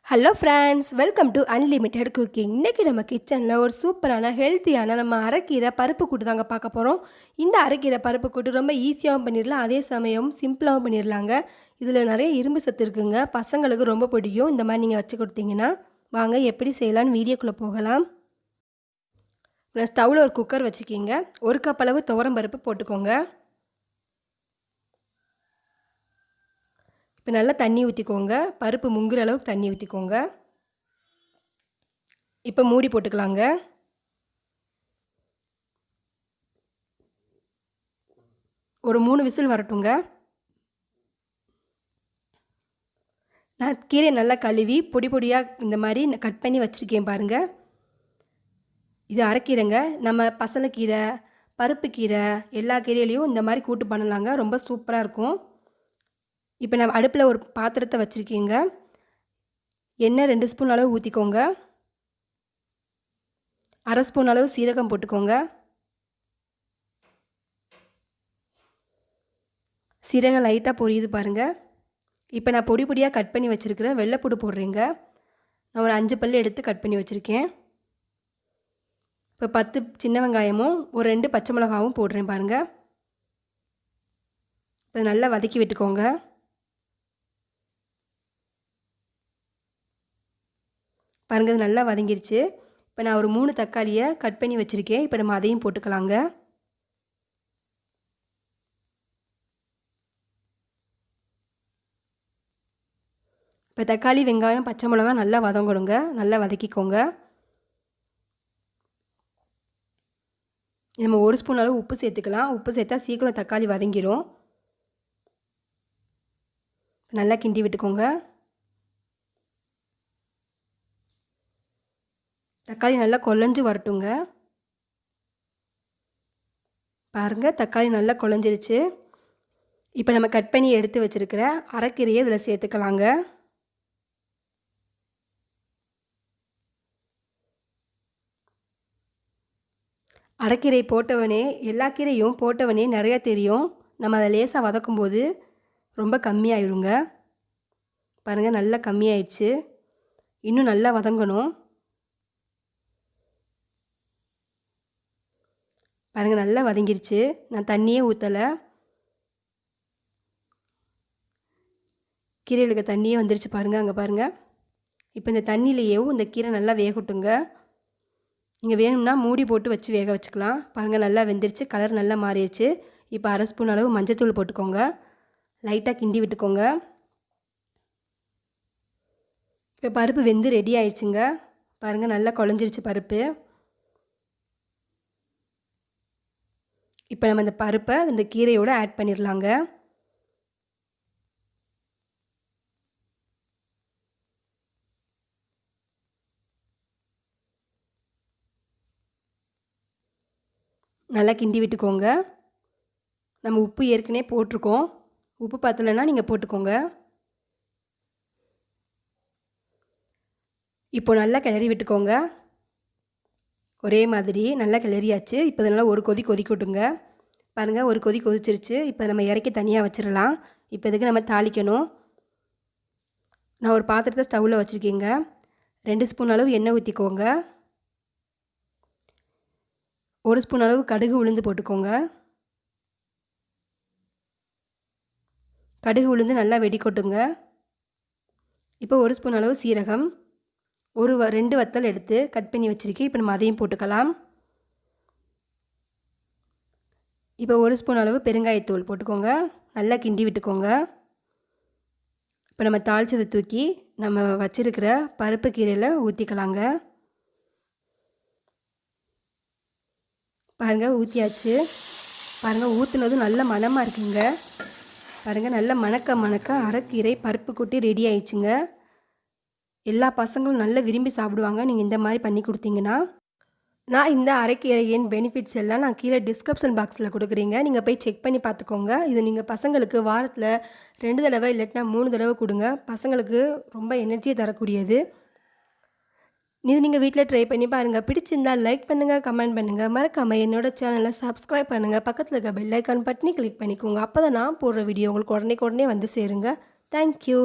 Hello friends, welcome to unlimited cooking. இன்றைக்கி நம்ம கிச்சனில் ஒரு சூப்பரான ஹெல்த்தியான நம்ம அரைக்கீரை பருப்பு கூட்டு தாங்க பார்க்க போகிறோம். இந்த அரைக்கீரை பருப்பு கூட்டு ரொம்ப ஈஸியாகவும் பண்ணிடலாம், அதே சமயம் சிம்பிளாகவும் பண்ணிடலாங்க. இதில் நிறைய இரும்பு சத்து இருக்குங்க, பசங்களுக்கு ரொம்ப பிடிக்கும். இந்த மாதிரி நீங்கள் வச்சு கொடுத்தீங்கன்னா வாங்க எப்படி செய்யலான்னு வீடியோக்குள்ளே போகலாம். நான் ஸ்டவ்வில் ஒரு குக்கர் வச்சுக்கிங்க. 1 கப் அளவு துவரம் பருப்பு போட்டுக்கோங்க. இப்போ நல்லா தண்ணி ஊற்றிக்கோங்க. பருப்பு முங்குற அளவுக்கு தண்ணி ஊற்றிக்கோங்க. இப்போ மூடி போட்டுக்கலாங்க. ஒரு 3 விசில் வரட்டுங்க. நான் கீரையை நல்லா கழுவி பொடி பொடியாக இந்த மாதிரி கட் பண்ணி வச்சுருக்கேன் பாருங்கள். இது அரைக்கீரைங்க. நம்ம பசலைக்கீரை, பருப்பு கீரை எல்லா கீரையிலையும் இந்த மாதிரி கூட்டு பண்ணலாங்க. ரொம்ப சூப்பராக இருக்கும். இப்போ நான் அடுப்பில் ஒரு பாத்திரத்தை வச்சுருக்கீங்க. எண்ணெய் 2 ஸ்பூன் அளவு ஊற்றிக்கோங்க. 1/2 ஸ்பூன் அளவு சீரகம் போட்டுக்கோங்க. சீரகம் லைட்டாக பொரியுது பாருங்கள். இப்போ நான் பொடி பொடியாக கட் பண்ணி வச்சுருக்கிறேன் வெள்ளைப்பூடு போடுறேங்க. நான் ஒரு 5 பல் எடுத்து கட் பண்ணி வச்சுருக்கேன். இப்போ 10 சின்ன வெங்காயமும் ஒரு 2 பச்சை மிளகாவும் போடுறேன் பாருங்கள். இப்போ நல்லா வதக்கி விட்டுக்கோங்க. பாருங்கள், இது நல்லா வதங்கிடுச்சு. இப்போ நான் ஒரு 3 தக்காளியை கட் பண்ணி வச்சுருக்கேன். இப்போ நம்ம அதையும் போட்டுக்கலாங்க. இப்போ தக்காளி, வெங்காயம், பச்சை மிளகா நல்லா வதங்கணுங்க. நல்லா வதக்கிக்கோங்க. நம்ம 1 ஸ்பூன் அளவு உப்பு சேர்த்துக்கலாம். உப்பு சேர்த்தா சீக்கிரம் தக்காளி வதங்கிடும். நல்லா கிண்டி விட்டுக்கோங்க. தக்காளி நல்லா கொலைஞ்சு வரட்டுங்க. பாருங்கள், தக்காளி நல்லா கொலைஞ்சிருச்சு. இப்போ நம்ம கட் பண்ணி எடுத்து வச்சுருக்கிற அரைக்கீரையை இதில் சேர்த்துக்கலாங்க. அரைக்கீரை போட்டவனே எல்லா கீரையும் போட்டவனே நிறையா தெரியும். நம்ம அதை லேசாக வதக்கும்போது ரொம்ப கம்மியாயிருங்க. பாருங்கள், நல்லா கம்மியாயிடுச்சு. இன்னும் நல்லா வதங்கணும். பாருங்கள், நல்லா வதங்கிருச்சு. நான் தண்ணியே ஊற்றலை. கீரையில் இருக்க தண்ணியே வந்துருச்சு பாருங்கள். அங்கே பாருங்கள். இப்போ இந்த தண்ணியிலேயும் இந்த கீரை நல்லா வேகட்டுங்க. நீங்கள் வேணும்னா மூடி போட்டு வச்சு வேக வச்சுக்கலாம். பாருங்கள், நல்லா வெந்துருச்சு. கலர் நல்லா மாறிடுச்சு. இப்போ 1/2 ஸ்பூன் அளவு மஞ்சத்தூள் போட்டுக்கோங்க. லைட்டாக கிண்டி விட்டுக்கோங்க. இப்போ பருப்பு வெந்து ரெடி ஆயிடுச்சுங்க. பாருங்கள், நல்லா குழஞ்சிருச்சு பருப்பு. இப்போ நம்ம இந்த பருப்பை இந்த கீரையோடு ஆட் பண்ணிடலாங்க. நல்லா கிண்டி விட்டுக்கோங்க. நம்ம உப்பு ஏற்கனவே போட்டிருக்கோம். உப்பு பத்தலைன்னா நீங்கள் போட்டுக்கோங்க. இப்போ நல்லா கிளறி விட்டுக்கோங்க. ஒரே மாதிரி நல்லா கிளறியாச்சு. இப்போ இதனால் ஒரு கொதி கொதிக்கட்டுங்க. பாருங்கள், ஒரு கொதி கொதிச்சிருச்சு. இப்போ நம்ம இறக்கி தனியாக வச்சிடலாம். இப்போ இதுக்கு நம்ம தாளிக்கணும். நான் ஒரு பாத்திரத்தை ஸ்டவ்வில் வச்சுருக்கேங்க. 2 ஸ்பூன் அளவு எண்ணெய் ஊற்றிக்கோங்க. 1 ஸ்பூன் அளவு கடுகு உளுந்து போட்டுக்கோங்க. கடுகு உளுந்து நல்லா வெடிக்கட்டுங்க. இப்போ 1 ஸ்பூன் அளவு சீரகம், 2 வத்தல் எடுத்து கட் பண்ணி வச்சுருக்கேன். இப்போ நம்ம அதையும் போட்டுக்கலாம். இப்போ 1 ஸ்பூன் அளவு பெருங்காயத்தூள் போட்டுக்கோங்க. நல்லா கிண்டி விட்டுக்கோங்க. இப்போ நம்ம தாளிச்சதை தூக்கி நம்ம வச்சுருக்கிற பருப்பு கீரையில் ஊற்றிக்கலாங்க. பாருங்கள், ஊற்றியாச்சு. பாருங்கள், ஊற்றுனதும் நல்ல மணமாக இருக்குங்க. பாருங்கள், நல்ல மணக்க அரைக்கீரை பருப்பு கூட்டி ரெடி ஆயிடுச்சுங்க. எல்லா பசங்களும் நல்லா விரும்பி சாப்பிடுவாங்க நீங்கள் இந்த மாதிரி பண்ணி கொடுத்தீங்கன்னா. நான் இந்த அரைக்கீரையின் பெனிஃபிட்ஸ் எல்லாம் நான் கீழே டிஸ்கிரிப்ஷன் பாக்ஸில் கொடுக்குறீங்க. நீங்கள் போய் செக் பண்ணி பார்த்துக்கோங்க. இது நீங்கள் பசங்களுக்கு வாரத்தில் 2 தடவை இல்லாட்டினா 3 தடவை கொடுங்க. பசங்களுக்கு ரொம்ப எனர்ஜியை தரக்கூடியது. இது நீங்கள் வீட்டில் ட்ரை பண்ணி பாருங்கள். பிடிச்சிருந்தால் லைக் பண்ணுங்கள், கமெண்ட் பண்ணுங்கள். மறக்காமல் என்னோடய சேனலை சப்ஸ்கிரைப் பண்ணுங்கள். பக்கத்தில் இருக்க பெல் ஐக்கான் பட்டனை கிளிக் பண்ணிக்கோங்க. அப்போ தான் நான் போடுற வீடியோ உங்களுக்கு உடனே வந்து சேருங்க. தேங்க்யூ.